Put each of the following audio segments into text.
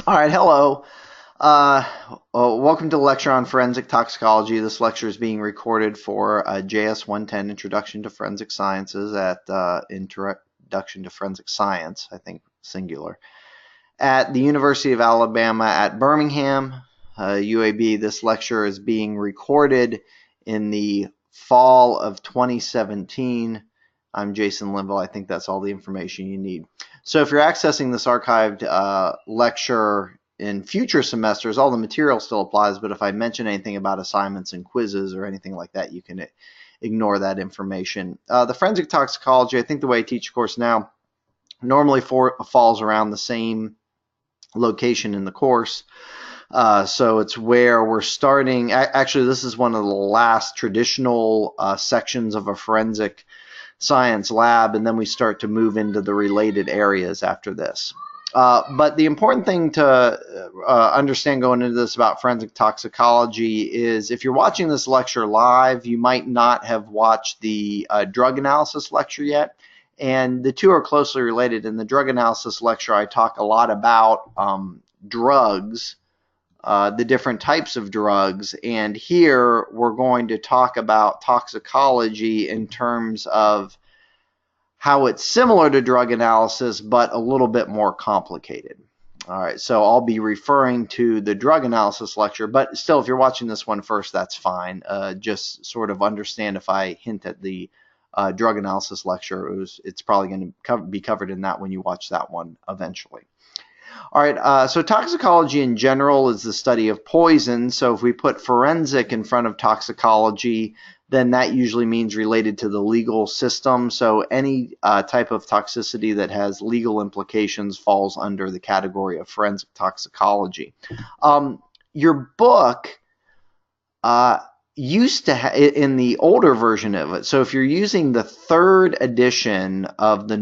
All right, hello. Welcome to the lecture on forensic toxicology. This lecture is being recorded for JS 110, Introduction to Forensic Sciences at Introduction to Forensic Science, I think singular, at the University of Alabama at Birmingham, UAB. This lecture is being recorded in the fall of 2017. I'm Jason Linville. I think that's all the information you need. So if you're accessing this archived lecture in future semesters, all the material still applies, but if I mention anything about assignments and quizzes or anything like that, you can ignore that information. The forensic toxicology, I think the way I teach a course now, normally falls around the same location in the course. So it's where we're starting. Actually, this is one of the last traditional sections of a forensic science lab, and then we start to move into the related areas after this. But the important thing to understand going into this about forensic toxicology is if you're watching this lecture live, you might not have watched the drug analysis lecture yet. And the two are closely related. In the drug analysis lecture, I talk a lot about drugs, the different types of drugs. And here we're going to talk about toxicology in terms of how it's similar to drug analysis, but a little bit more complicated. All right, so I'll be referring to the drug analysis lecture, but still, if you're watching this one first, that's fine. Just sort of understand if I hint at the drug analysis lecture, it's probably going to be covered in that when you watch that one eventually. All right, so toxicology in general is the study of poison. So if we put forensic in front of toxicology, then that usually means related to the legal system. So any type of toxicity that has legal implications falls under the category of forensic toxicology. Your book used to in the older version of it. So if you're using the third edition of the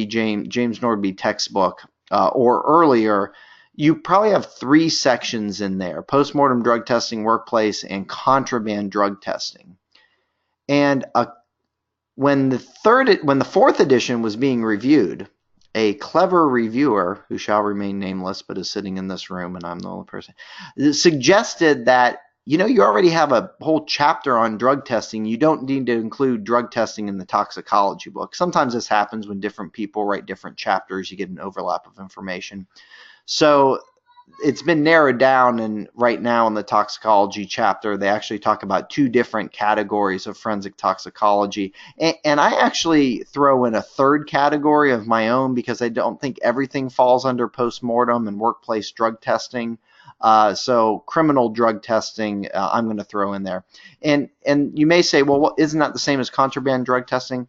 James Nordby textbook or earlier, you probably have three sections in there: postmortem drug testing, workplace, and contraband drug testing. And when the fourth edition was being reviewed, a clever reviewer, who shall remain nameless but is sitting in this room and I'm the only person, suggested that you already have a whole chapter on drug testing. You don't need to include drug testing in the toxicology book. Sometimes this happens when different people write different chapters. You get an overlap of information. So it's been narrowed down, and right now in the toxicology chapter, they actually talk about two different categories of forensic toxicology. And I actually throw in a third category of my own because I don't think everything falls under postmortem and workplace drug testing. So criminal drug testing, I'm going to throw in there. And you may say, well, isn't that the same as contraband drug testing?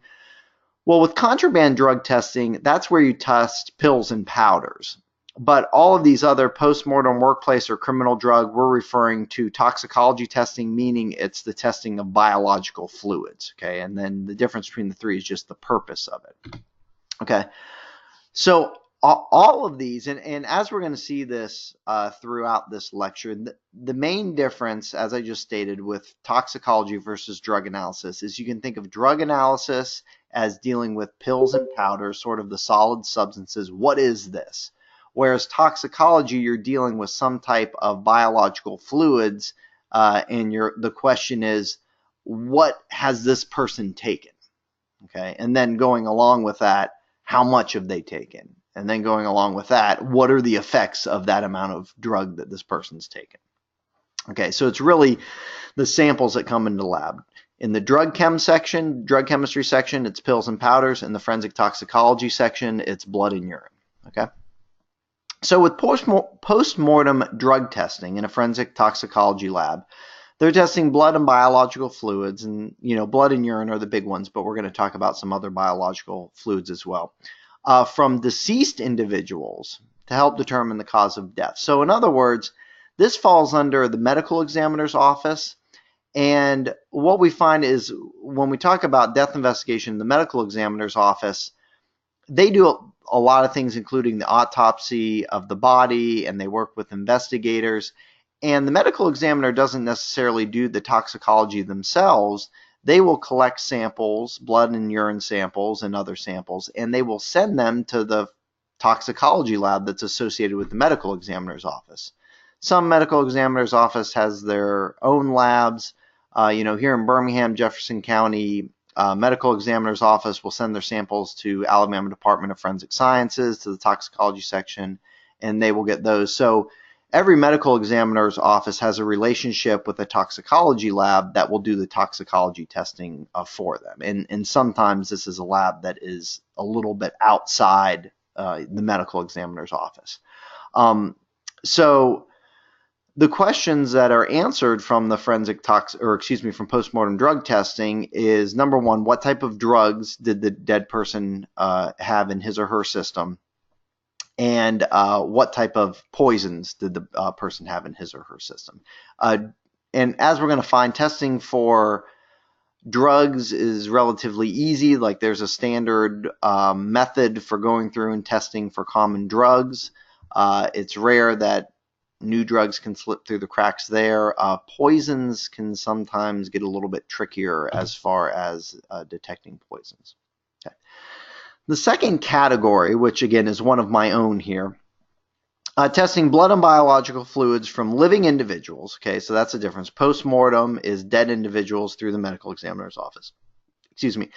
Well, with contraband drug testing, that's where you test pills and powders. But all of these other postmortem, workplace, or criminal drug, we're referring to toxicology testing, meaning it's the testing of biological fluids. Okay, and then the difference between the three is just the purpose of it. Okay, so all of these, and as we're going to see this throughout this lecture, the main difference, as I just stated, with toxicology versus drug analysis is you can think of drug analysis as dealing with pills and powders, sort of the solid substances. What is this? Whereas toxicology, you're dealing with some type of biological fluids, and the question is, what has this person taken? Okay, and then going along with that, how much have they taken? And then going along with that, what are the effects of that amount of drug that this person's taken? Okay, so it's really the samples that come into the lab. In the drug chemistry section, it's pills and powders. In the forensic toxicology section, it's blood and urine. Okay. So with postmortem drug testing in a forensic toxicology lab, they're testing blood and biological fluids, and blood and urine are the big ones, but we're going to talk about some other biological fluids as well, from deceased individuals to help determine the cause of death. So in other words, this falls under the medical examiner's office, and what we find is when we talk about death investigation, the medical examiner's office, they do a lot of things, including the autopsy of the body, and they work with investigators. And the medical examiner doesn't necessarily do the toxicology themselves. They will collect samples, blood and urine samples and other samples, and they will send them to the toxicology lab that's associated with the medical examiner's office. Some medical examiner's office has their own labs. Here in Birmingham, Jefferson County medical examiner's office will send their samples to Alabama Department of Forensic Sciences, to the toxicology section, and they will get those. So every medical examiner's office has a relationship with a toxicology lab that will do the toxicology testing for them. And sometimes this is a lab that is a little bit outside the medical examiner's office. So the questions that are answered from the from postmortem drug testing is, number one, what type of drugs did the dead person have in his or her system? And what type of poisons did the person have in his or her system? And as we're going to find, testing for drugs is relatively easy. Like, there's a standard method for going through and testing for common drugs. It's rare that new drugs can slip through the cracks there. Poisons can sometimes get a little bit trickier as far as detecting poisons. Okay. The second category, which again is one of my own here, testing blood and biological fluids from living individuals. Okay, so that's the difference. Post-mortem is dead individuals through the medical examiner's office. Excuse me.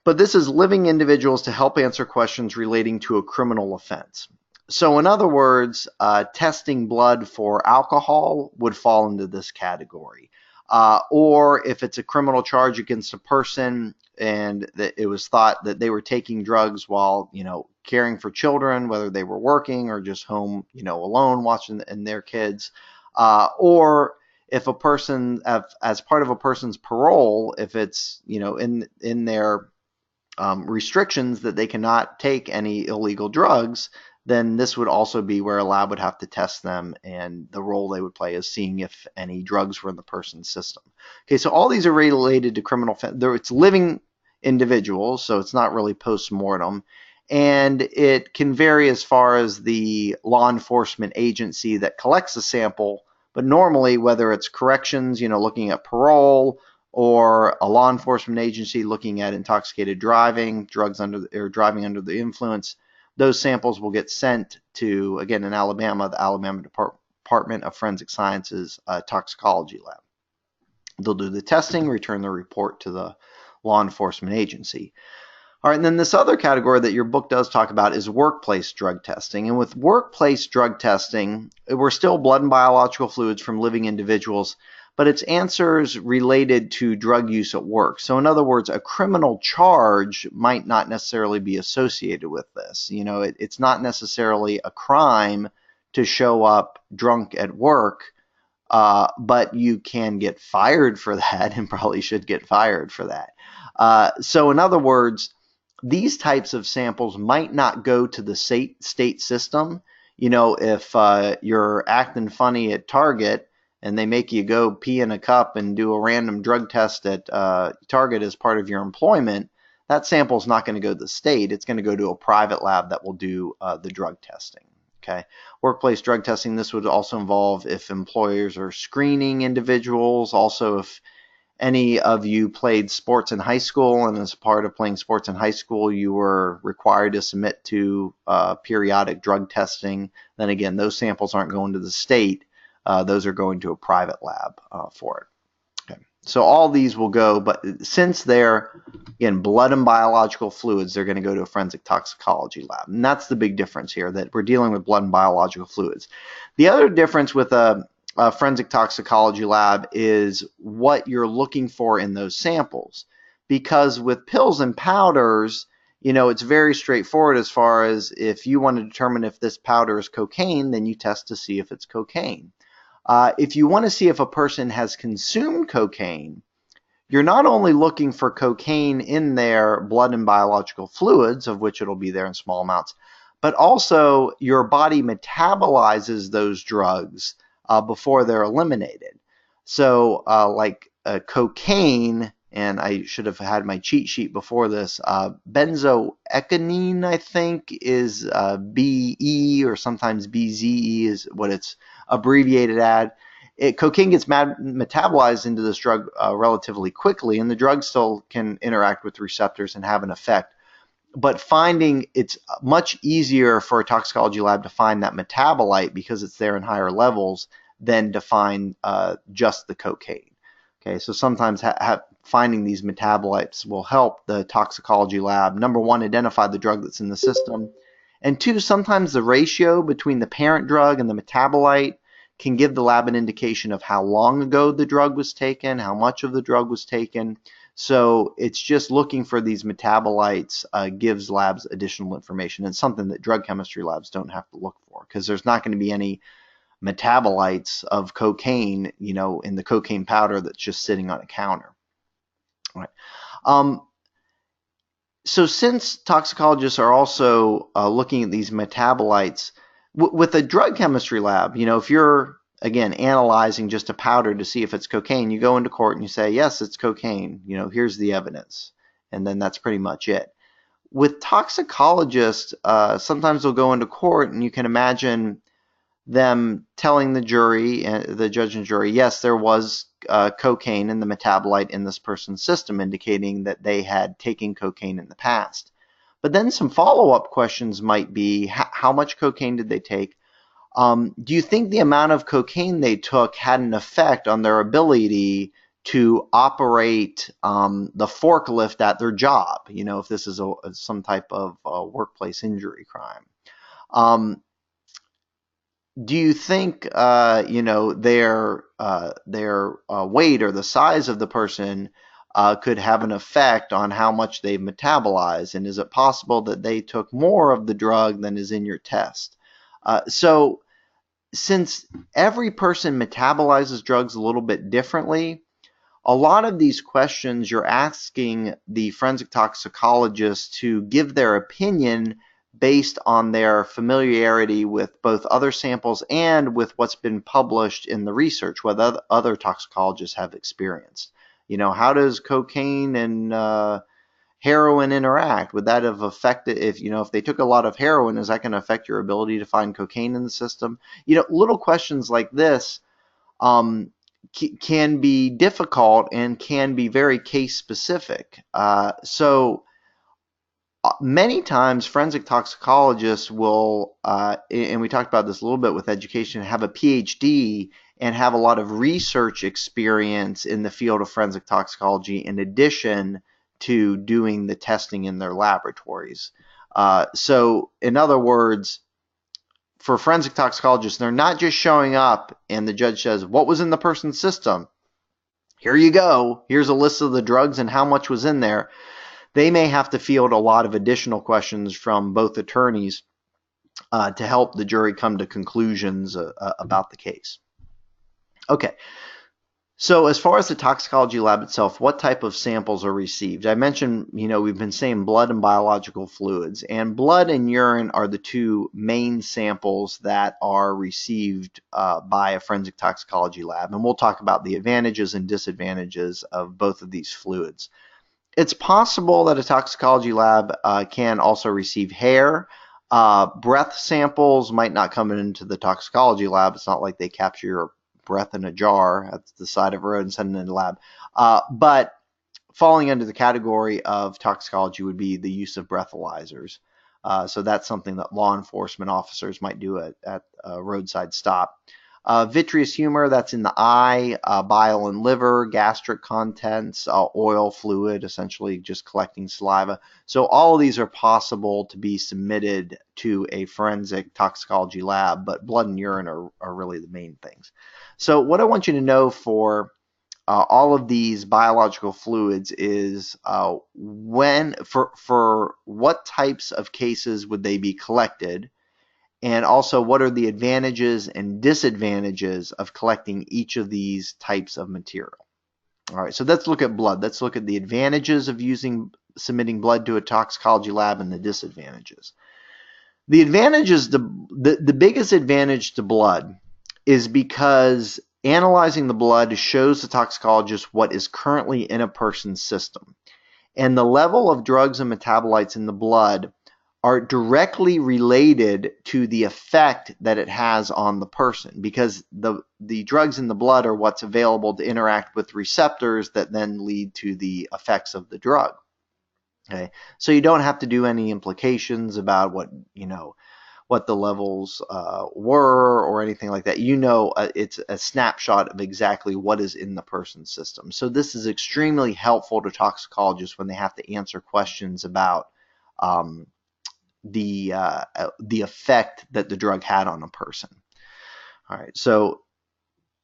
But this is living individuals to help answer questions relating to a criminal offense. So in other words, testing blood for alcohol would fall into this category. Or if it's a criminal charge against a person and that it was thought that they were taking drugs while, caring for children, whether they were working or just home, alone watching and their kids, or if a person, as part of a person's parole, if it's, in their restrictions that they cannot take any illegal drugs, then this would also be where a lab would have to test them, and the role they would play is seeing if any drugs were in the person's system. Okay, so all these are related to criminal offense. It's living individuals, so it's not really post-mortem, and it can vary as far as the law enforcement agency that collects the sample, but normally, whether it's corrections, looking at parole, or a law enforcement agency looking at intoxicated driving, driving under the influence, those samples will get sent to, again, in Alabama, the Alabama Department of Forensic Sciences toxicology lab. They'll do the testing, return the report to the law enforcement agency. All right, and then this other category that your book does talk about is workplace drug testing. And with workplace drug testing, we're still blood and biological fluids from living individuals, but it's answers related to drug use at work. So in other words, a criminal charge might not necessarily be associated with this. It's not necessarily a crime to show up drunk at work, but you can get fired for that, and probably should get fired for that. So in other words, these types of samples might not go to the state system. If you're acting funny at Target, and they make you go pee in a cup and do a random drug test at Target as part of your employment, that sample is not going to go to the state. It's going to go to a private lab that will do the drug testing. Okay, workplace drug testing, this would also involve if employers are screening individuals. Also, if any of you played sports in high school, and as part of playing sports in high school, you were required to submit to periodic drug testing, then again, those samples aren't going to the state. Those are going to a private lab for it. Okay. So all these will go, but since they're, again, blood and biological fluids, they're going to go to a forensic toxicology lab. And that's the big difference here, that we're dealing with blood and biological fluids. The other difference with a forensic toxicology lab is what you're looking for in those samples. Because with pills and powders, it's very straightforward as far as if you want to determine if this powder is cocaine, then you test to see if it's cocaine. If you want to see if a person has consumed cocaine, you're not only looking for cocaine in their blood and biological fluids, of which it'll be there in small amounts, but also your body metabolizes those drugs before they're eliminated. So like cocaine, and I should have had my cheat sheet before this, benzoeconine, I think, is BE, or sometimes BZE is what it's abbreviated at. Cocaine gets metabolized into this drug relatively quickly, and the drug still can interact with receptors and have an effect. but finding it's much easier for a toxicology lab to find that metabolite because it's there in higher levels than to find just the cocaine. Okay, so sometimes finding these metabolites will help the toxicology lab, number one, identify the drug that's in the system, and two, sometimes the ratio between the parent drug and the metabolite can give the lab an indication of how long ago the drug was taken, how much of the drug was taken. So it's just looking for these metabolites gives labs additional information. It's something that drug chemistry labs don't have to look for because there's not going to be any metabolites of cocaine, in the cocaine powder that's just sitting on a counter. All right. So since toxicologists are also looking at these metabolites, with a drug chemistry lab, if you're, again, analyzing just a powder to see if it's cocaine, you go into court and you say, yes, it's cocaine, here's the evidence. And then that's pretty much it. With toxicologists, sometimes they'll go into court and you can imagine them telling the jury, the judge and jury, yes, there was cocaine in the metabolite in this person's system, indicating that they had taken cocaine in the past. But then some follow-up questions might be, how much cocaine did they take? Do you think the amount of cocaine they took had an effect on their ability to operate the forklift at their job, if this is some type of workplace injury crime? Do you think their weight or the size of the person could have an effect on how much they've metabolized? And is it possible that they took more of the drug than is in your test? So since every person metabolizes drugs a little bit differently, a lot of these questions you're asking the forensic toxicologist to give their opinion based on their familiarity with both other samples and with what's been published in the research, what other toxicologists have experienced. How does cocaine and heroin interact? Would that have affected, if they took a lot of heroin, is that going to affect your ability to find cocaine in the system? Little questions like this can be difficult and can be very case specific. So many times forensic toxicologists will, and we talked about this a little bit with education, have a PhD and have a lot of research experience in the field of forensic toxicology in addition to doing the testing in their laboratories. So in other words, for forensic toxicologists, they're not just showing up and the judge says, what was in the person's system? Here you go. Here's a list of the drugs and how much was in there. They may have to field a lot of additional questions from both attorneys to help the jury come to conclusions about the case. Okay. So as far as the toxicology lab itself, what type of samples are received? I mentioned, we've been saying blood and biological fluids, and blood and urine are the two main samples that are received by a forensic toxicology lab, and we'll talk about the advantages and disadvantages of both of these fluids. It's possible that a toxicology lab can also receive hair. Breath samples might not come into the toxicology lab. It's not like they capture your breath in a jar at the side of a road and send it in the lab. But falling under the category of toxicology would be the use of breathalyzers. So that's something that law enforcement officers might do at a roadside stop. Vitreous humor, that's in the eye, bile and liver, gastric contents, oil, fluid, essentially just collecting saliva. So all of these are possible to be submitted to a forensic toxicology lab, but blood and urine are really the main things. So what I want you to know for all of these biological fluids is for what types of cases would they be collected, and also what are the advantages and disadvantages of collecting each of these types of material. All right, so let's look at blood. Let's look at the advantages of submitting blood to a toxicology lab and the disadvantages. The advantages, the biggest advantage to blood is because analyzing the blood shows the toxicologist what is currently in a person's system. And the level of drugs and metabolites in the blood are directly related to the effect that it has on the person, because the drugs in the blood are what's available to interact with receptors that then lead to the effects of the drug. Okay, so you don't have to do any implications about what the levels were or anything like that. It's a snapshot of exactly what is in the person's system. So this is extremely helpful to toxicologists when they have to answer questions about um, the effect that the drug had on a person. All right, so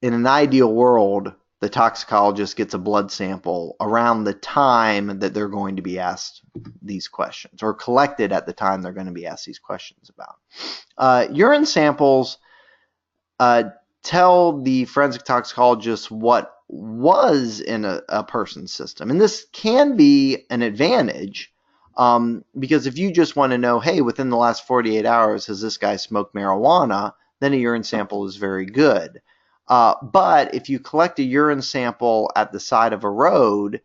in an ideal world, the toxicologist gets a blood sample around the time that they're going to be asked these questions, or collected at the time they're going to be asked these questions about. Urine samples uh, tell the forensic toxicologist what was in a person's system. And this can be an advantage because if you just want to know, hey, within the last 48 hours, has this guy smoked marijuana, then a urine sample is very good. But if you collect a urine sample at the side of a road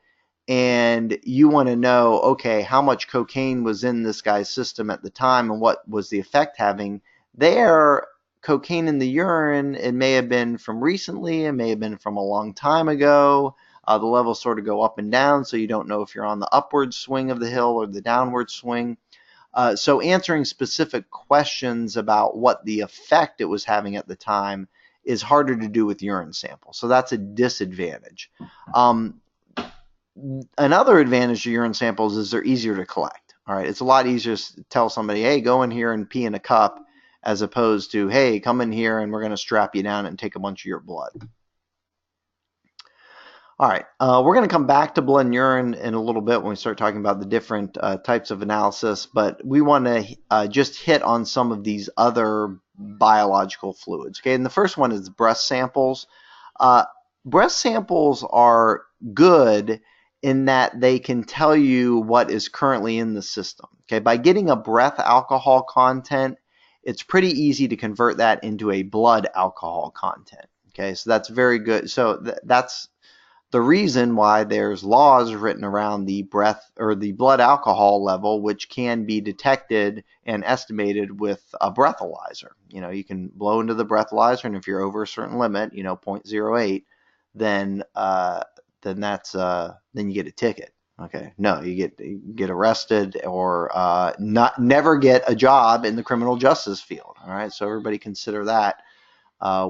and you want to know, okay, how much cocaine was in this guy's system at the time and what was the effect having, there, cocaine in the urine, it may have been from recently, it may have been from a long time ago. The levels sort of go up and down, so you don't know if you're on the upward swing of the hill or the downward swing. So answering specific questions about what the effect it was having at the time is harder to do with urine samples. So that's a disadvantage. Another advantage to urine samples is they're easier to collect. All right, it's a lot easier to tell somebody, hey, go in here and pee in a cup, as opposed to, hey, come in here and we're going to strap you down and take a bunch of your blood. All right, we're going to come back to blood and urine in a little bit when we start talking about the different types of analysis, but we want to just hit on some of these other biological fluids. Okay, and the first one is breath samples. Breath samples are good in that they can tell you what is currently in the system. Okay, by getting a breath alcohol content, it's pretty easy to convert that into a blood alcohol content. Okay, so that's very good. So that's the reason why there's laws written around the breath or the blood alcohol level, which can be detected and estimated with a breathalyzer. You can blow into the breathalyzer, and if you're over a certain limit, 0.08, then you get a ticket. Okay, no, you get arrested or never get a job in the criminal justice field. All right, so everybody consider that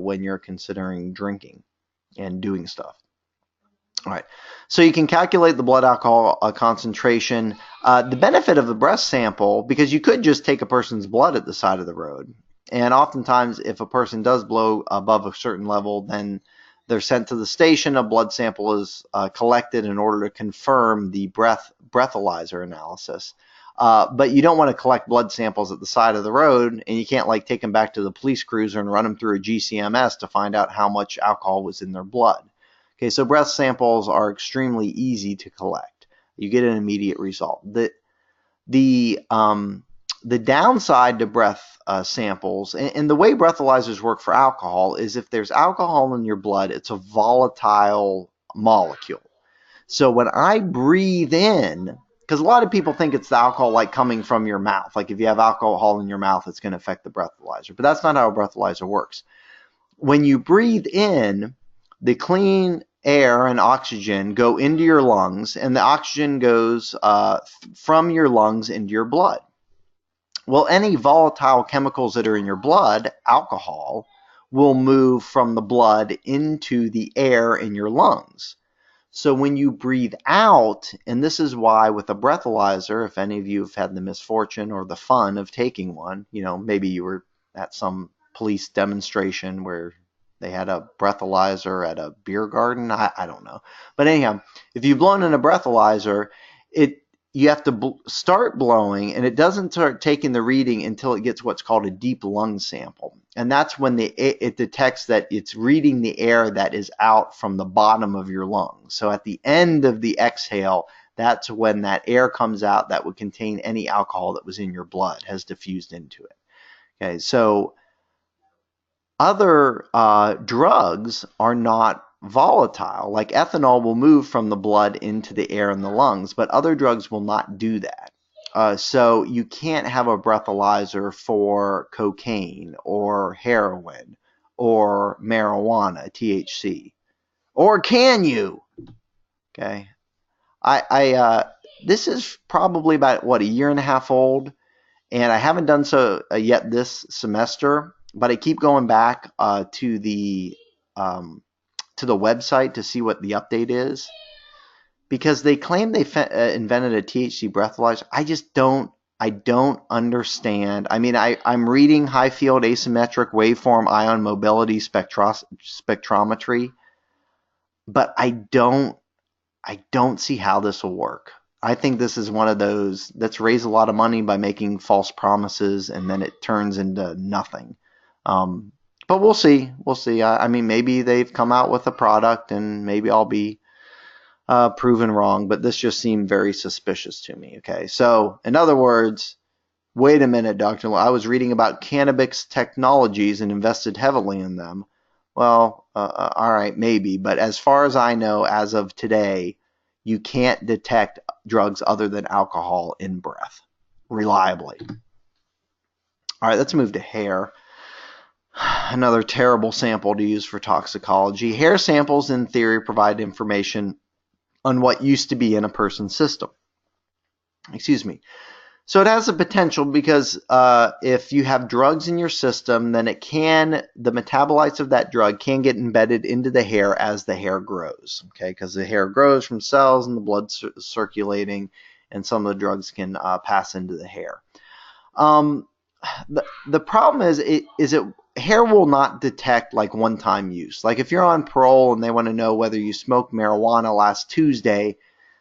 when you're considering drinking and doing stuff. All right, so you can calculate the blood alcohol concentration. The benefit of the breath sample, because you could just take a person's blood at the side of the road, and oftentimes if a person does blow above a certain level, then they're sent to the station. A blood sample is collected in order to confirm the breathalyzer analysis. But you don't want to collect blood samples at the side of the road, and you can't take them back to the police cruiser and run them through a GCMS to find out how much alcohol was in their blood. Okay, so breath samples are extremely easy to collect. You get an immediate result. The downside to breath samples, and the way breathalyzers work for alcohol, is if there's alcohol in your blood, it's a volatile molecule. So when I breathe in, because a lot of people think it's the alcohol coming from your mouth. If you have alcohol in your mouth, it's going to affect the breathalyzer. But that's not how a breathalyzer works. When you breathe in, the clean air and oxygen go into your lungs, and the oxygen goes from your lungs into your blood. Well, any volatile chemicals that are in your blood, alcohol, will move from the blood into the air in your lungs. So when you breathe out, and this is why with a breathalyzer, if any of you have had the misfortune or the fun of taking one, maybe you were at some police demonstration where they had a breathalyzer at a beer garden. I don't know. But anyhow, if you've blown in a breathalyzer, you have to start blowing, and it doesn't start taking the reading until it gets what's called a deep lung sample. And that's when it detects that it's reading the air that is out from the bottom of your lungs. So at the end of the exhale, that's when that air comes out that would contain any alcohol that was in your blood, has diffused into it. Okay, so other drugs are not volatile. Like ethanol will move from the blood into the air in the lungs, but other drugs will not do that. So you can't have a breathalyzer for cocaine or heroin or marijuana, THC. Or can you? Okay. this is probably about, what, a year and a half old, and I haven't done so yet this semester, but I keep going back um, to the website to see what the update is, because they claim they invented a THC breathalyzer. I don't understand. I mean, I'm reading high field asymmetric waveform ion mobility spectrometry, but I don't see how this will work. I think this is one of those that's raised a lot of money by making false promises, and then it turns into nothing. Um, but we'll see. We'll see. I mean, maybe they've come out with a product, and maybe I'll be proven wrong. But this just seemed very suspicious to me. Okay, so in other words, wait a minute, Dr. I was reading about cannabis technologies and invested heavily in them. Well, all right, maybe. But as far as I know, as of today, you can't detect drugs other than alcohol in breath reliably. All right, let's move to hair. Another terrible sample to use for toxicology. Hair samples, in theory, provide information on what used to be in a person's system. Excuse me. So it has a potential because if you have drugs in your system, then the metabolites of that drug can get embedded into the hair as the hair grows, okay? Because the hair grows from cells and the blood circulating, and some of the drugs can pass into the hair. The problem is hair will not detect like one-time use. Like if you're on parole and they want to know whether you smoked marijuana last Tuesday,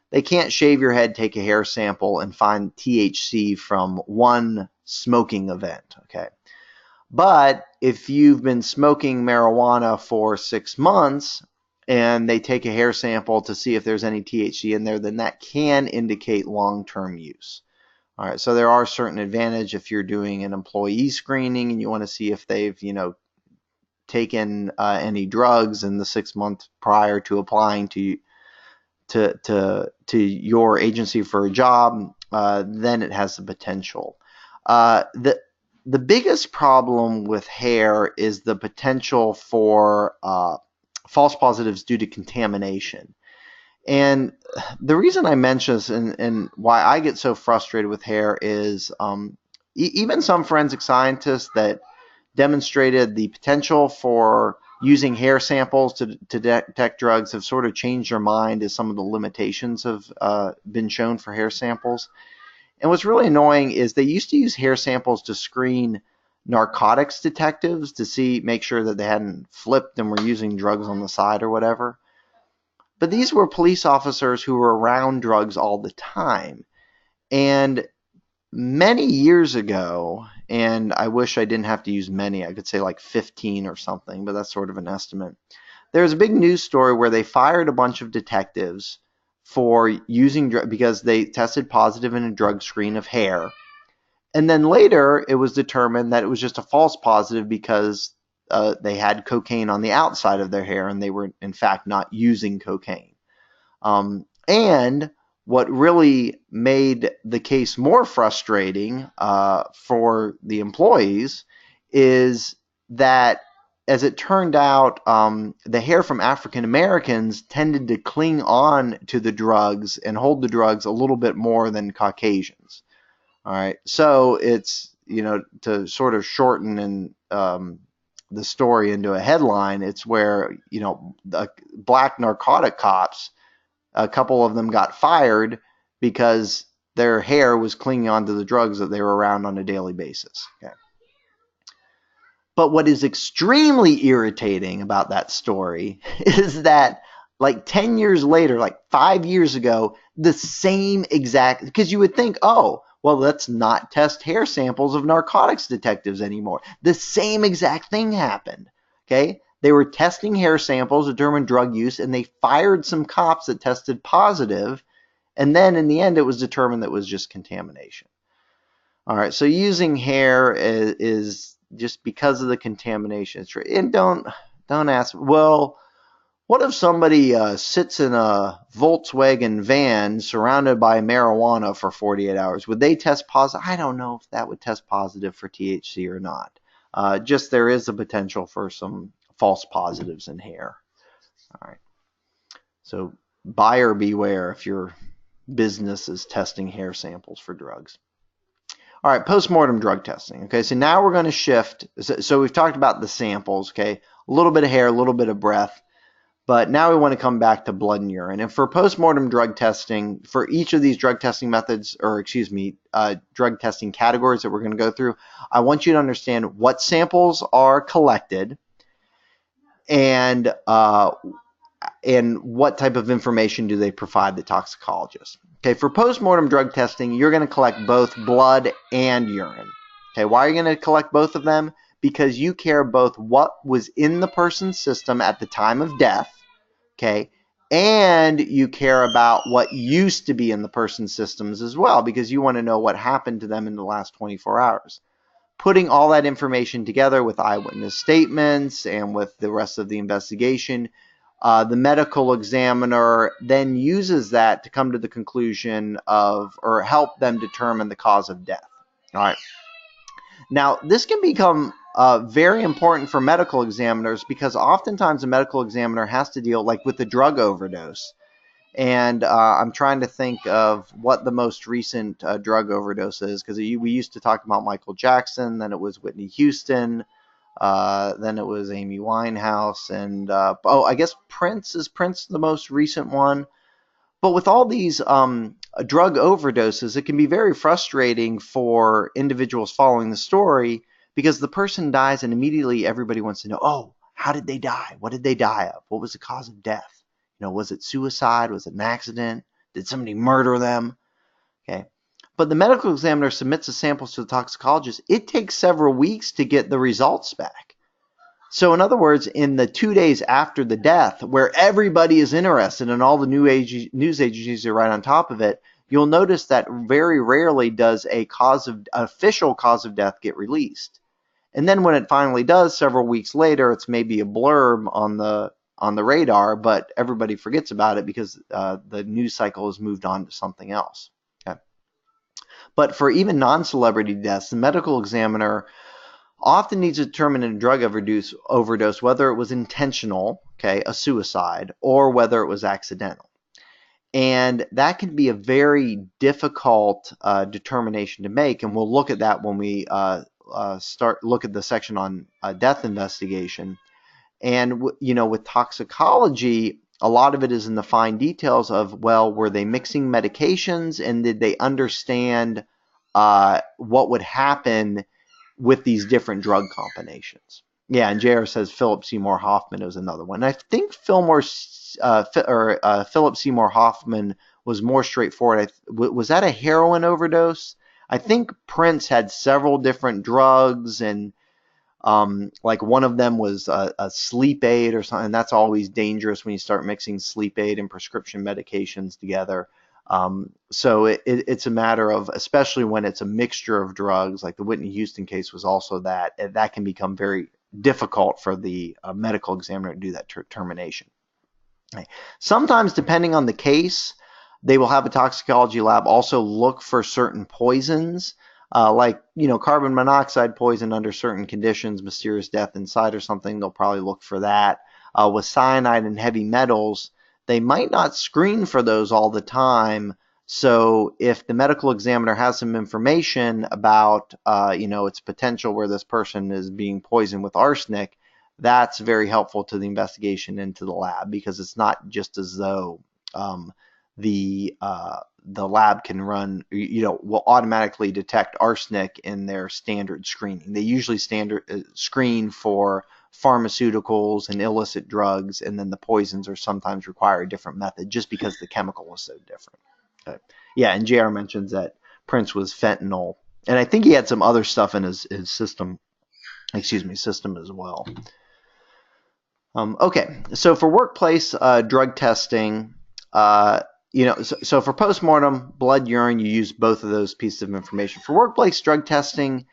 they can't shave your head, take a hair sample, and find THC from one smoking event, okay? But if you've been smoking marijuana for 6 months and they take a hair sample to see if there's any THC in there, then that can indicate long-term use. All right, so there are certain advantages if you're doing an employee screening and you want to see if they've, taken any drugs in the 6 months prior to applying to your agency for a job, then it has the potential. The biggest problem with hair is the potential for false positives due to contamination. And the reason I mention this and why I get so frustrated with hair is even some forensic scientists that demonstrated the potential for using hair samples to detect drugs have sort of changed their mind as some of the limitations have been shown for hair samples. And what's really annoying is they used to use hair samples to screen narcotics detectives to make sure that they hadn't flipped and were using drugs on the side or whatever. But these were police officers who were around drugs all the time. And many years ago, and I wish I didn't have to use many, I could say like 15 or something, but that's sort of an estimate. There was a big news story where they fired a bunch of detectives for using because they tested positive in a drug screen of hair. And then later it was determined that it was just a false positive because they had cocaine on the outside of their hair and they were in fact not using cocaine. And what really made the case more frustrating for the employees is that, as it turned out, the hair from African Americans tended to cling on to the drugs and hold the drugs a little bit more than Caucasians. All right, so it's, to sort of shorten the story into a headline, it's where, the black narcotic cops, a couple of them got fired because their hair was clinging onto the drugs that they were around on a daily basis. Okay. But what is extremely irritating about that story is that like 10 years later, like 5 years ago, the same exact, because you would think, oh, well, let's not test hair samples of narcotics detectives anymore. The same exact thing happened. Okay. They were testing hair samples to determine drug use, and they fired some cops that tested positive. And then in the end, it was determined that it was just contamination. All right, so using hair is just because of the contamination. And don't ask, well, what if somebody sits in a Volkswagen van surrounded by marijuana for 48 hours? Would they test positive? I don't know if that would test positive for THC or not. Just there is a potential for some false positives in hair. All right. So buyer beware if you're businesses testing hair samples for drugs. All right, post-mortem drug testing. Okay, so now we're going to shift. So we've talked about the samples, okay? A little bit of hair, a little bit of breath. But now we want to come back to blood and urine. And for post-mortem drug testing, for each of these drug testing methods, or excuse me, drug testing categories that we're going to go through, I want you to understand what samples are collected and what type of information do they provide the toxicologist. Okay, for post-mortem drug testing, you're going to collect both blood and urine. Okay, why are you going to collect both of them? Because you care both what was in the person's system at the time of death, okay, and you care about what used to be in the person's systems as well, because you want to know what happened to them in the last 24 hours. Putting all that information together with eyewitness statements and with the rest of the investigation, the medical examiner then uses that to come to the conclusion of, or help them determine the cause of death. All right. Now, this can become very important for medical examiners because oftentimes a medical examiner has to deal like with the drug overdose. And I'm trying to think of what the most recent drug overdose is, because we used to talk about Michael Jackson, then it was Whitney Houston, then it was Amy Winehouse, and I guess Prince. Is Prince the most recent one? But with all these drug overdoses, it can be very frustrating for individuals following the story because the person dies and immediately everybody wants to know, oh, how did they die? What did they die of? What was the cause of death? You know, was it suicide? Was it an accident? Did somebody murder them? Okay. But the medical examiner submits the samples to the toxicologist. It takes several weeks to get the results back. So in other words, in the 2 days after the death, where everybody is interested and all the news agencies are right on top of it, you'll notice that very rarely does a official cause of death get released. And then when it finally does, several weeks later, it's maybe a blurb on the radar, but everybody forgets about it because the news cycle has moved on to something else. Okay. But for even non-celebrity deaths, the medical examiner often needs to determine in a drug overdose whether it was intentional, okay, a suicide, or whether it was accidental. And that can be a very difficult determination to make, and we'll look at that when we look at the section on death investigation. And with toxicology, a lot of it is in the fine details of, well, were they mixing medications, and did they understand what would happen with these different drug combinations? Yeah, and JR says Philip Seymour Hoffman is another one. I think Philip Seymour Hoffman was more straightforward. Was that a heroin overdose? I think Prince had several different drugs, and like one of them was a sleep aid or something. And that's always dangerous when you start mixing sleep aid and prescription medications together. So it's a matter of, especially when it's a mixture of drugs, like the Whitney Houston case was also that can become very difficult for the medical examiner to do that determination. Okay. Sometimes, depending on the case, they will have a toxicology lab also look for certain poisons, like carbon monoxide poison under certain conditions, mysterious death inside or something. They'll probably look for that. With cyanide and heavy metals, they might not screen for those all the time. So if the medical examiner has some information about, its potential where this person is being poisoned with arsenic, that's very helpful to the investigation into the lab, because it's not just as though the lab can run, will automatically detect arsenic in their standard screening. They usually screen for pharmaceuticals and illicit drugs, and then the poisons are sometimes require a different method just because the chemical is so different. Okay. Yeah, and JR mentions that Prince was fentanyl, and I think he had some other stuff in his system as well. Okay, so for workplace drug testing, so for postmortem, blood, urine, you use both of those pieces of information. For workplace drug testing,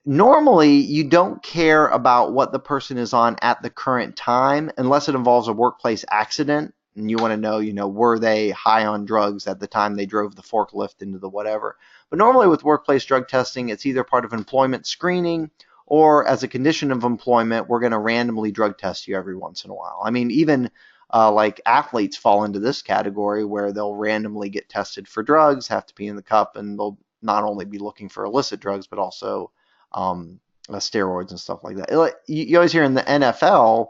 normally you don't care about what the person is on at the current time unless it involves a workplace accident, and you want to know, were they high on drugs at the time they drove the forklift into the whatever. But normally with workplace drug testing, it's either part of employment screening, or as a condition of employment, we're going to randomly drug test you every once in a while. I mean, even like athletes fall into this category where they'll randomly get tested for drugs, have to pee in the cup, and they'll not only be looking for illicit drugs, but also steroids and stuff like that. You always hear in the NFL,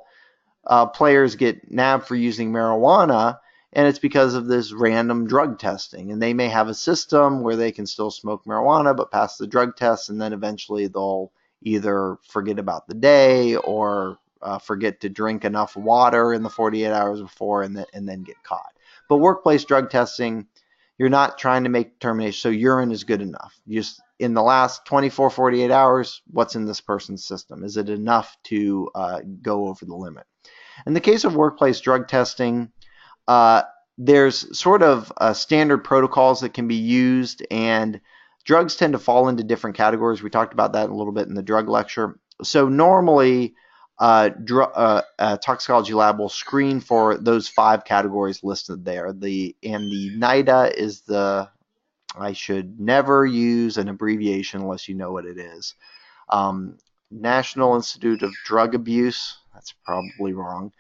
players get nabbed for using marijuana, and it's because of this random drug testing. And they may have a system where they can still smoke marijuana but pass the drug test, and then eventually they'll either forget about the day or forget to drink enough water in the 48 hours before and then get caught. But workplace drug testing, you're not trying to make determination, so urine is good enough. Just in the last 24, 48 hours, what's in this person's system? Is it enough to go over the limit? In the case of workplace drug testing, there's sort of standard protocols that can be used, and drugs tend to fall into different categories. We talked about that a little bit in the drug lecture. So normally, a toxicology lab will screen for those 5 categories listed there. The NIDA is I should never use an abbreviation unless you know what it is. National Institute of Drug Abuse. That's probably wrong.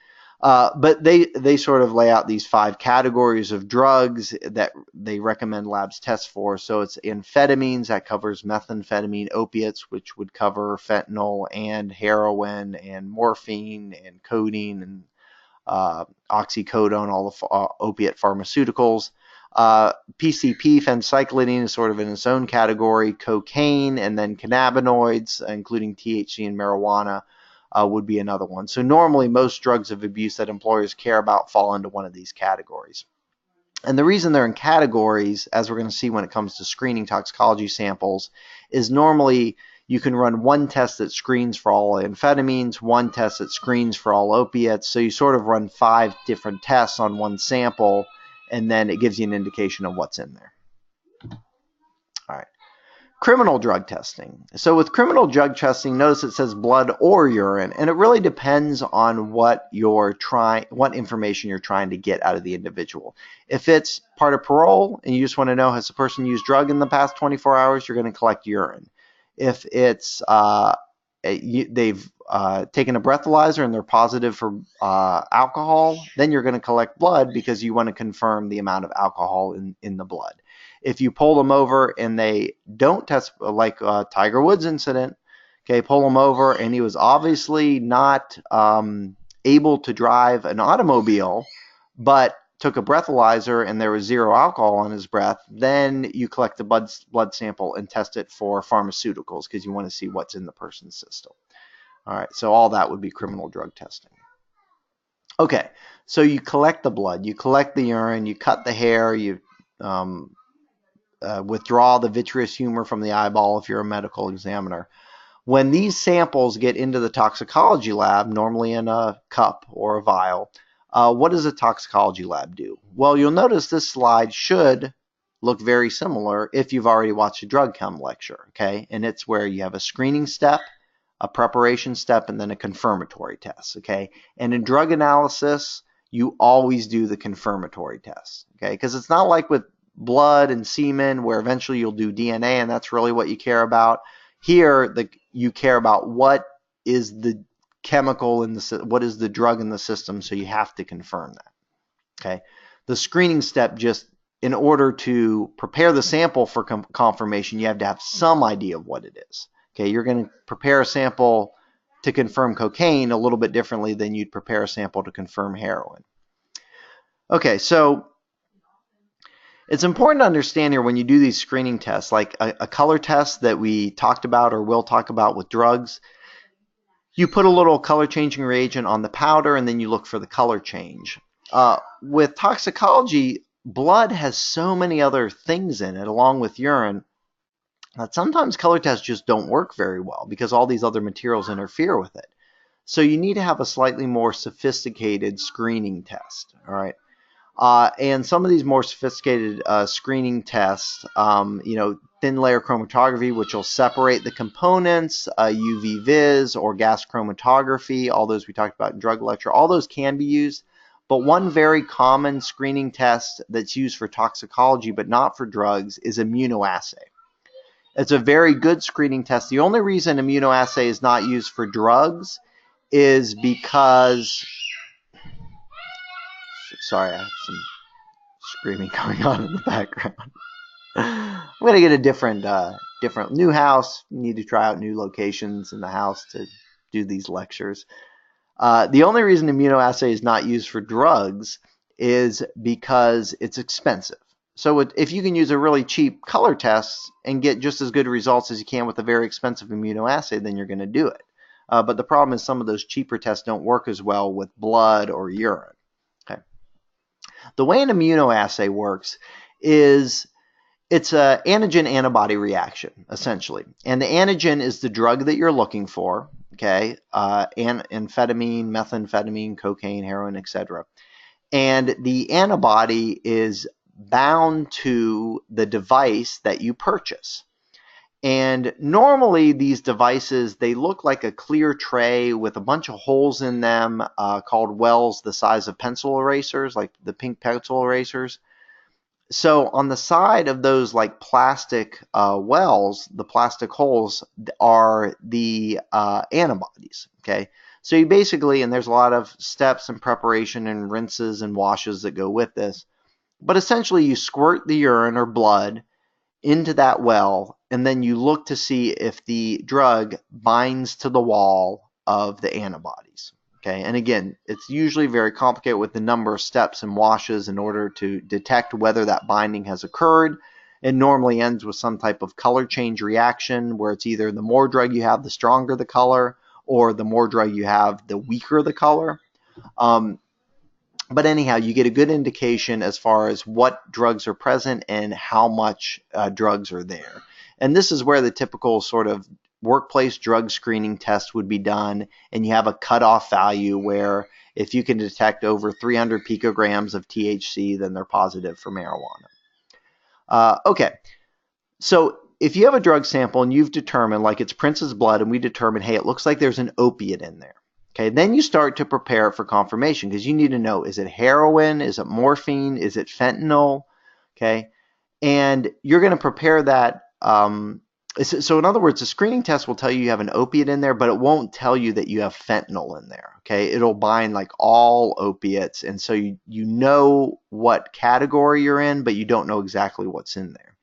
But they sort of lay out these 5 categories of drugs that they recommend labs test for. So it's amphetamines, that covers methamphetamine, opiates, which would cover fentanyl and heroin and morphine and codeine and oxycodone, all the opiate pharmaceuticals. PCP, phencyclidine, is sort of in its own category. Cocaine, and then cannabinoids, including THC and marijuana, would be another one. So normally most drugs of abuse that employers care about fall into one of these categories. And the reason they're in categories, as we're going to see when it comes to screening toxicology samples, is normally you can run one test that screens for all amphetamines, one test that screens for all opiates. So you sort of run 5 different tests on one sample, and then it gives you an indication of what's in there. All right. Criminal drug testing. So with criminal drug testing, notice it says blood or urine, and it really depends on what information you're trying to get out of the individual. If it's part of parole and you just want to know, has the person used drug in the past 24 hours, you're going to collect urine. If it's they've taken a breathalyzer and they're positive for alcohol, then you're going to collect blood because you want to confirm the amount of alcohol in the blood. If you pull them over and they don't test, like Tiger Woods incident, okay, pull him over and he was obviously not able to drive an automobile, but took a breathalyzer and there was 0 alcohol in his breath, then you collect the blood sample and test it for pharmaceuticals because you want to see what's in the person's system. All right, so all that would be criminal drug testing. Okay, so you collect the blood, you collect the urine, you cut the hair, you withdraw the vitreous humor from the eyeball if you're a medical examiner. When these samples get into the toxicology lab, normally in a cup or a vial, what does a toxicology lab do? Well, you'll notice this slide should look very similar if you've already watched a drug chem lecture, okay? And it's where you have a screening step, a preparation step, and then a confirmatory test, okay? And in drug analysis, you always do the confirmatory test, okay? Because it's not like with blood and semen where eventually you'll do DNA and that's really what you care about. Here, you care about what is the chemical in what is the drug in the system, so you have to confirm that, okay? The screening step, just in order to prepare the sample for confirmation, you have to have some idea of what it is. Okay, you're going to prepare a sample to confirm cocaine a little bit differently than you'd prepare a sample to confirm heroin. Okay, so it's important to understand here when you do these screening tests, like a color test that we talked about or will talk about with drugs, you put a little color changing reagent on the powder and then you look for the color change. With toxicology, blood has so many other things in it along with urine that sometimes color tests just don't work very well because all these other materials interfere with it. So you need to have a slightly more sophisticated screening test, all right? And some of these more sophisticated screening tests, thin layer chromatography, which will separate the components, UV vis or gas chromatography, all those we talked about in drug lecture, all those can be used. But one very common screening test that's used for toxicology but not for drugs is immunoassay. It's a very good screening test. The only reason immunoassay is not used for drugs is because Sorry, I have some screaming going on in the background. I'm gonna get a different new house. Need to try out new locations in the house to do these lectures. The only reason immunoassay is not used for drugs is because it's expensive. So if you can use a really cheap color test and get just as good results as you can with a very expensive immunoassay, then you're going to do it. But the problem is some of those cheaper tests don't work as well with blood or urine. Okay. The way an immunoassay works is it's an antigen-antibody reaction, essentially. And the antigen is the drug that you're looking for, okay? Amphetamine, methamphetamine, cocaine, heroin, etc. And the antibody is bound to the device that you purchase. And normally these devices, they look like a clear tray with a bunch of holes in them called wells the size of pencil erasers, like the pink pencil erasers. So on the side of those like plastic wells, the plastic holes are the antibodies, okay? So you basically, and there's a lot of steps and preparation and rinses and washes that go with this, but essentially you squirt the urine or blood into that well, and then you look to see if the drug binds to the wall of the antibodies. Okay, and again, it's usually very complicated with the number of steps and washes in order to detect whether that binding has occurred. It normally ends with some type of color change reaction where it's either the more drug you have, the stronger the color, or the more drug you have, the weaker the color. But anyhow, you get a good indication as far as what drugs are present and how much drugs are there. And this is where the typical sort of workplace drug screening test would be done, and you have a cutoff value where if you can detect over 300 picograms of THC, then they're positive for marijuana. Okay, so if you have a drug sample and you've determined, like it's Prince's blood, and we determine, hey, it looks like there's an opiate in there. Okay, then you start to prepare for confirmation because you need to know, is it heroin? Is it morphine? Is it fentanyl? Okay, and you're going to prepare that. So in other words, the screening test will tell you have an opiate in there, but it won't tell you that you have fentanyl in there. Okay, it'll bind like all opiates, and so you know what category you're in, but you don't know exactly what's in there.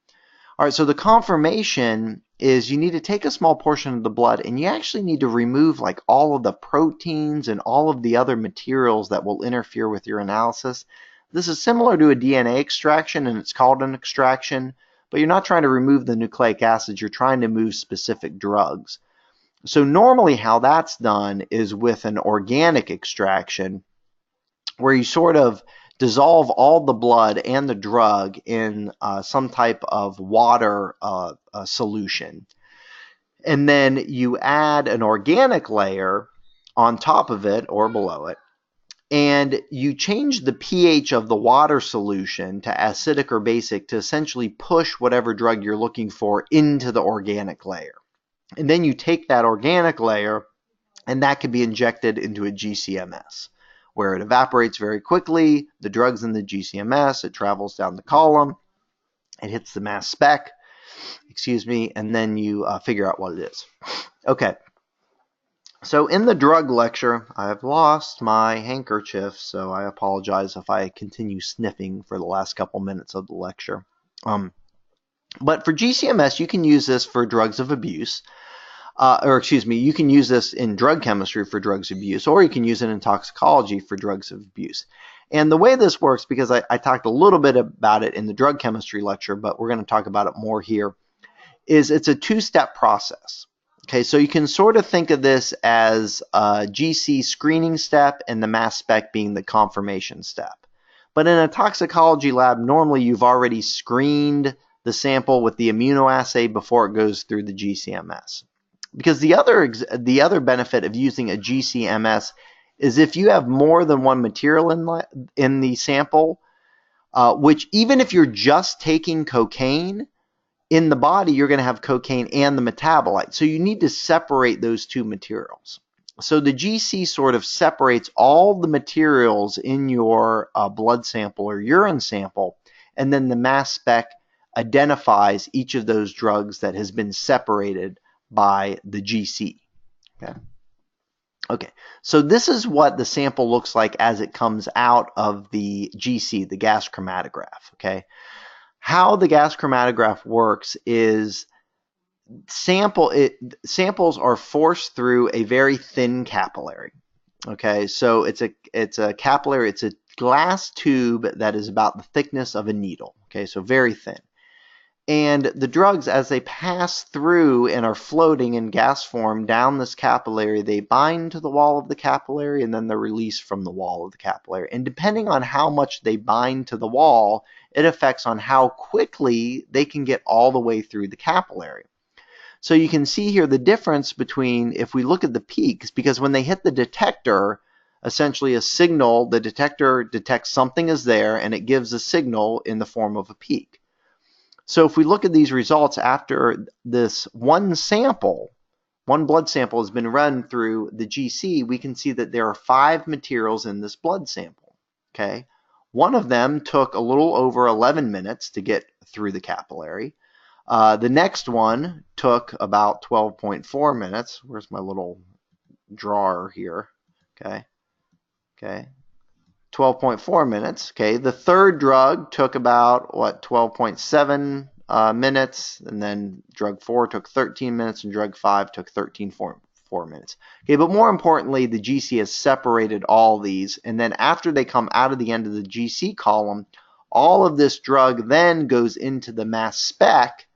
All right, so the confirmation is you need to take a small portion of the blood and you actually need to remove like all of the proteins and all of the other materials that will interfere with your analysis. This is similar to a DNA extraction, and it's called an extraction, but you're not trying to remove the nucleic acids, you're trying to move specific drugs. So normally how that's done is with an organic extraction where you sort of dissolve all the blood and the drug in some type of water solution. And then you add an organic layer on top of it or below it, and you change the pH of the water solution to acidic or basic to essentially push whatever drug you're looking for into the organic layer. And then you take that organic layer, and that can be injected into a GCMS, where it evaporates very quickly. The drug's in the GCMS, it travels down the column, it hits the mass spec, and then you figure out what it is. Okay, so in the drug lecture, I've lost my handkerchief, so I apologize if I continue sniffing for the last couple minutes of the lecture. But for GCMS, you can use this for drugs of abuse. You can use this in drug chemistry for drugs of abuse, or you can use it in toxicology for drugs of abuse. And the way this works, because I talked a little bit about it in the drug chemistry lecture, but we're going to talk about it more here, is it's a two-step process. Okay, so you can sort of think of this as a GC screening step and the mass spec being the confirmation step. But in a toxicology lab, normally you've already screened the sample with the immunoassay before it goes through the GCMS. Because the other benefit of using a GCMS is if you have more than one material in the sample, which even if you're just taking cocaine, in the body you're going to have cocaine and the metabolite. So you need to separate those two materials. So the GC sort of separates all the materials in your blood sample or urine sample, and then the mass spec identifies each of those drugs that has been separated by the GC. Okay. Okay, so this is what the sample looks like as it comes out of the GC, the gas chromatograph. Okay, how the gas chromatograph works is samples are forced through a very thin capillary. Okay, so it's a capillary, it's a glass tube that is about the thickness of a needle. Okay, so very thin. And the drugs, as they pass through and are floating in gas form down this capillary, they bind to the wall of the capillary and then they're released from the wall of the capillary. And depending on how much they bind to the wall, it affects on how quickly they can get all the way through the capillary. So you can see here the difference between, if we look at the peaks, because when they hit the detector, essentially a signal, the detector detects something is there and it gives a signal in the form of a peak. So if we look at these results after this one blood sample has been run through the GC, we can see that there are 5 materials in this blood sample. Okay, one of them took a little over 11 minutes to get through the capillary. The next one took about 12.4 minutes. Where's my little drawer here? Okay. 12.4 minutes. Okay. The third drug took about 12.7 minutes, and then drug 4 took 13 minutes, and drug 5 took 13.4 minutes. Okay, but more importantly, the GC has separated all these, and then after they come out of the end of the GC column, all of this drug then goes into the mass spec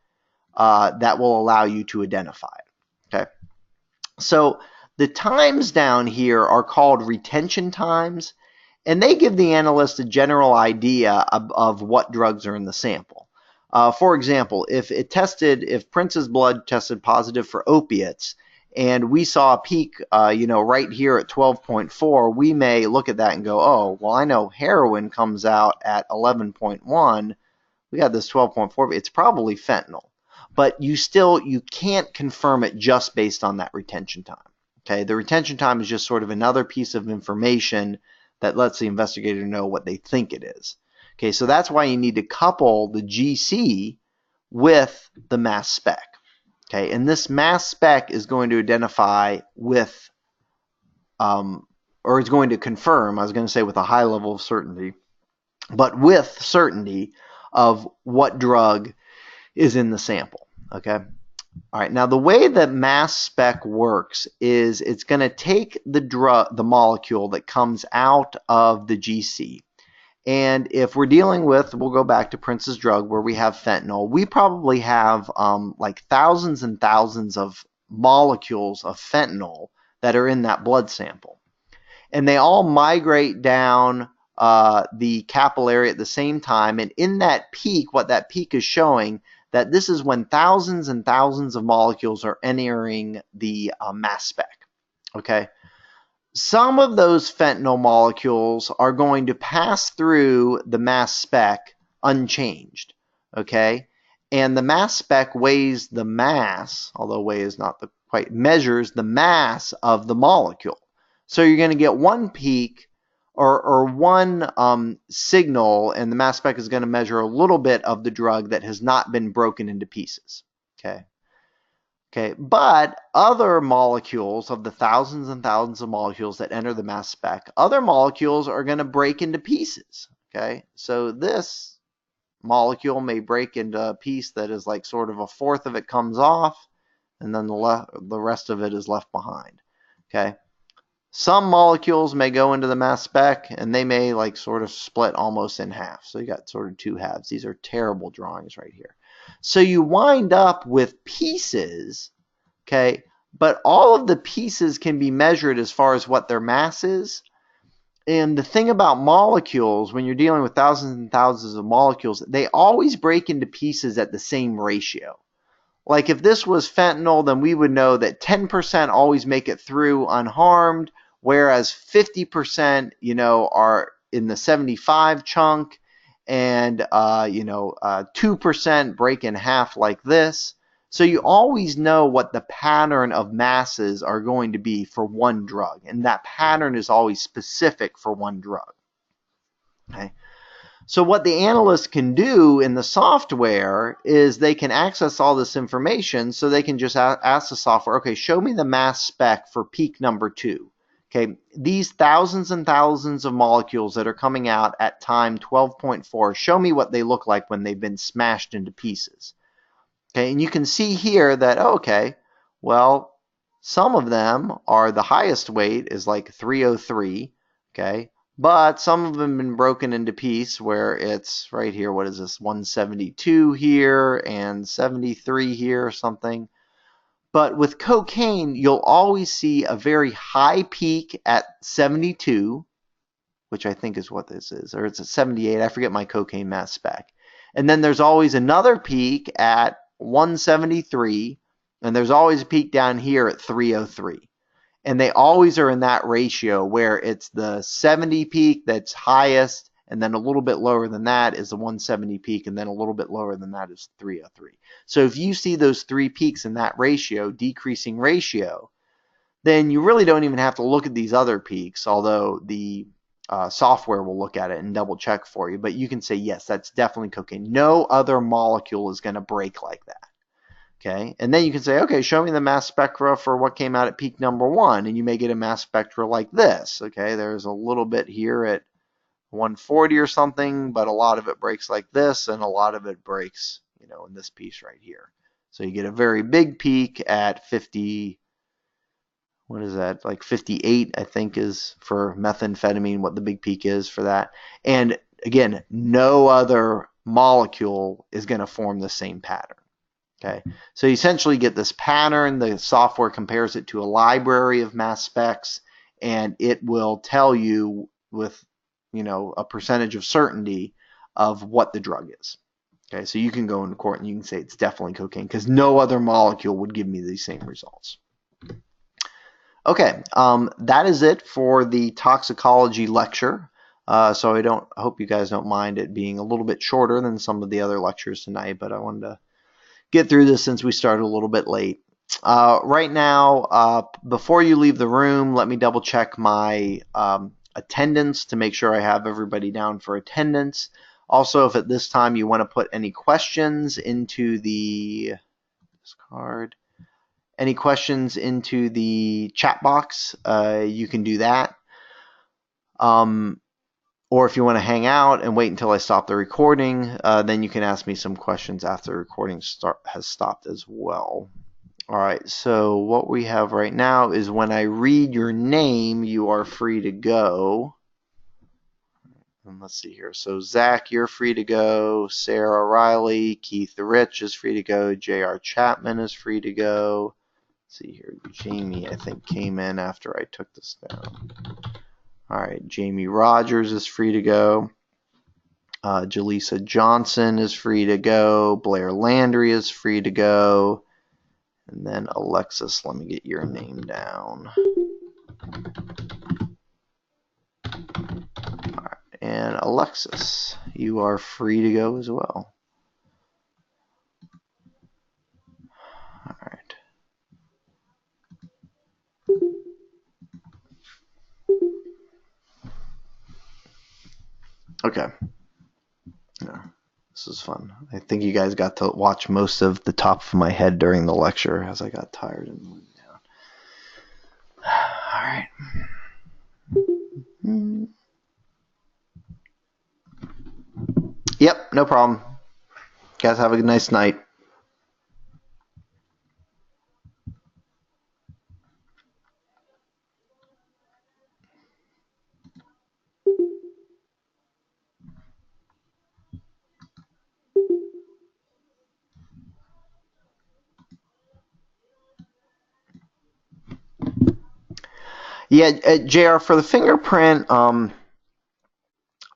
that will allow you to identify it. Okay, so the times down here are called retention times, and they give the analyst a general idea of what drugs are in the sample. For example, if Prince's blood tested positive for opiates, and we saw a peak, right here at 12.4, we may look at that and go, oh, well, I know heroin comes out at 11.1. We got this 12.4. It's probably fentanyl. But you can't confirm it just based on that retention time. Okay, the retention time is just sort of another piece of information that lets the investigator know what they think it is. Okay, so that's why you need to couple the GC with the mass spec. Okay, and this mass spec is going to identify with, or is going to confirm, I was going to say with a high level of certainty, but with certainty of what drug is in the sample. Okay. All right. Now the way that mass spec works is it's going to take the molecule that comes out of the GC. And if we're dealing with, we'll go back to Prince's drug where we have fentanyl, we probably have like thousands and thousands of molecules of fentanyl that are in that blood sample. And they all migrate down the capillary at the same time. And in that peak, what that peak is showing, that this is when thousands and thousands of molecules are entering the mass spec. Okay. Some of those fentanyl molecules are going to pass through the mass spec unchanged. Okay. And the mass spec weighs the mass, although weigh is not quite, measures the mass of the molecule. So you're going to get one peak or one signal, and the mass spec is going to measure a little bit of the drug that has not been broken into pieces. Okay, but other molecules, of the thousands and thousands of molecules that enter the mass spec, other molecules are going to break into pieces. Okay, so this molecule may break into a piece that is like sort of a fourth of it comes off, and then the rest of it is left behind. Okay. Some molecules may go into the mass spec and they may like sort of split almost in half. So you got sort of two halves. These are terrible drawings right here. So you wind up with pieces, okay, but all of the pieces can be measured as far as what their mass is. And the thing about molecules, when you're dealing with thousands and thousands of molecules, they always break into pieces at the same ratio. Like if this was fentanyl, then we would know that 10% always make it through unharmed, whereas 50%, are in the 75 chunk, and 2% break in half like this. So you always know what the pattern of masses are going to be for one drug, and that pattern is always specific for one drug. Okay. So what the analyst can do in the software is they can access all this information, so they can just ask the software, okay, show me the mass spec for peak number 2. Okay, these thousands and thousands of molecules that are coming out at time 12.4, show me what they look like when they've been smashed into pieces. Okay, and you can see here that, okay, well, some of them are, the highest weight is like 303, okay, but some of them have been broken into pieces where it's right here, what is this, 172 here and 73 here or something. But with cocaine, you'll always see a very high peak at 72, which I think is what this is, or it's at 78. I forget my cocaine mass spec. And then there's always another peak at 173, and there's always a peak down here at 303. And they always are in that ratio where it's the 70 peak that's highest, and then a little bit lower than that is the 170 peak, and then a little bit lower than that is 303. So if you see those three peaks in that ratio, decreasing ratio, then you really don't even have to look at these other peaks, although the software will look at it and double check for you. But you can say, yes, that's definitely cocaine. No other molecule is going to break like that. Okay, and then you can say, okay, show me the mass spectra for what came out at peak number 1, and you may get a mass spectra like this. Okay, there's a little bit here at 140 or something, but a lot of it breaks like this, and a lot of it breaks, in this piece right here. So you get a very big peak at 50, what is that, like 58, I think, is for methamphetamine, what the big peak is for that. And again, no other molecule is going to form the same pattern. Okay, so you essentially get this pattern. The software compares it to a library of mass specs, and it will tell you with, a percentage of certainty of what the drug is. Okay, so you can go into court and you can say it's definitely cocaine because no other molecule would give me these same results. Okay, that is it for the toxicology lecture. So I hope you guys don't mind it being a little bit shorter than some of the other lectures tonight, but I wanted to get through this since we started a little bit late. Right now, before you leave the room, let me double check my attendance to make sure I have everybody down for attendance. Also, if at this time you want to put any questions into the chat box, you can do that. Or if you want to hang out and wait until I stop the recording, then you can ask me some questions after the recording has stopped as well. All right, so what we have right now is when I read your name, you are free to go. And let's see here. So Zach, you're free to go. Sarah Riley, Keith Rich is free to go. J.R. Chapman is free to go. Let's see here. Jamie, I think, came in after I took this down. All right, Jamie Rogers is free to go. Jaleesa Johnson is free to go. Blair Landry is free to go. And then Alexis, let me get your name down. All right, and Alexis, you are free to go as well. All right. Okay. Yeah, this is fun. I think you guys got to watch most of the top of my head during the lecture as I got tired and moved down. All right. Yep, no problem. Guys, have a nice night. Yeah, JR, for the fingerprint,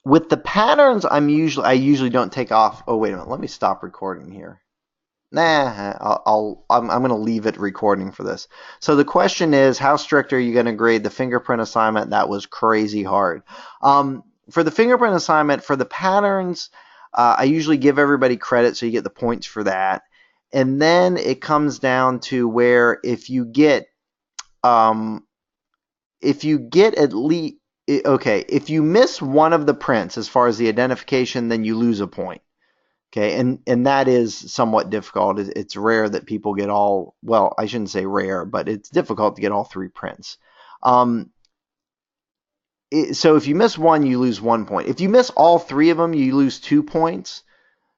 with the patterns, I usually don't take off. Oh, wait a minute. Let me stop recording here. Nah, I'm going to leave it recording for this. So the question is, how strict are you going to grade the fingerprint assignment? That was crazy hard. For the fingerprint assignment, for the patterns, I usually give everybody credit, so you get the points for that. And then it comes down to where if you get at least, okay, if you miss one of the prints as far as the identification, then you lose a point. Okay, and that is somewhat difficult. It's rare that people get all, well, I shouldn't say rare, but it's difficult to get all three prints. so if you miss one, you lose 1 point. If you miss all three of them, you lose 2 points.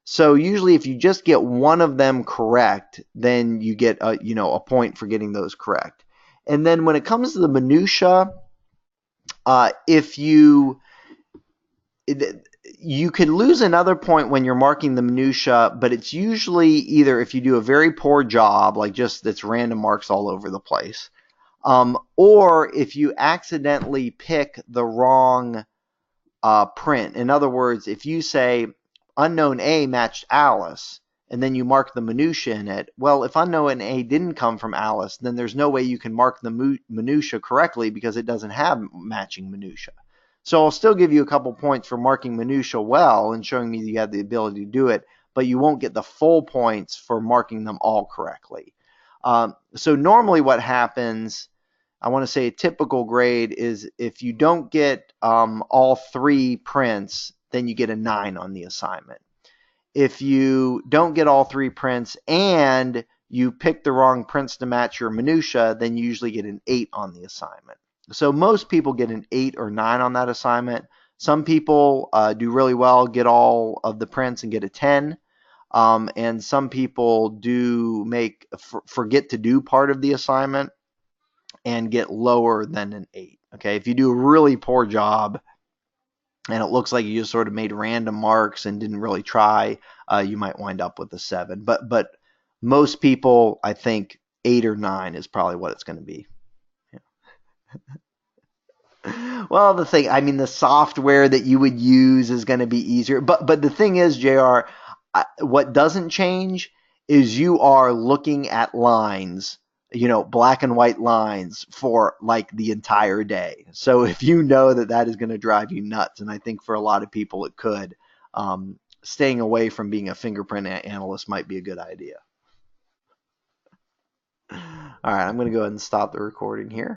So usually if you just get one of them correct, then you get a point for getting those correct. And then when it comes to the minutia, if you could lose another point when you're marking the minutia, but it's usually either if you do a very poor job, like just that's random marks all over the place, or if you accidentally pick the wrong print. In other words, if you say unknown A matched Alice, and then you mark the minutia in it, well, if unknown A didn't come from Alice, then there's no way you can mark the minutia correctly because it doesn't have matching minutia. So I'll still give you a couple points for marking minutia well and showing me that you have the ability to do it, but you won't get the full points for marking them all correctly. So normally what happens, I want to say a typical grade is if you don't get all three prints, then you get a 9 on the assignment. If you don't get all three prints and you pick the wrong prints to match your minutia, then you usually get an 8 on the assignment. So most people get an 8 or 9 on that assignment. Some people do really well, get all of the prints and get a 10. And some people do forget to do part of the assignment and get lower than an 8. Okay, if you do a really poor job and it looks like you just sort of made random marks and didn't really try, you might wind up with a 7. But most people, I think 8 or 9 is probably what it's going to be. Well, the software that you would use is going to be easier. But the thing is, JR, what doesn't change is you are looking at lines, black and white lines for like the entire day. So if you know that is going to drive you nuts, and I think for a lot of people it could, staying away from being a fingerprint analyst might be a good idea. All right, I'm going to go ahead and stop the recording here.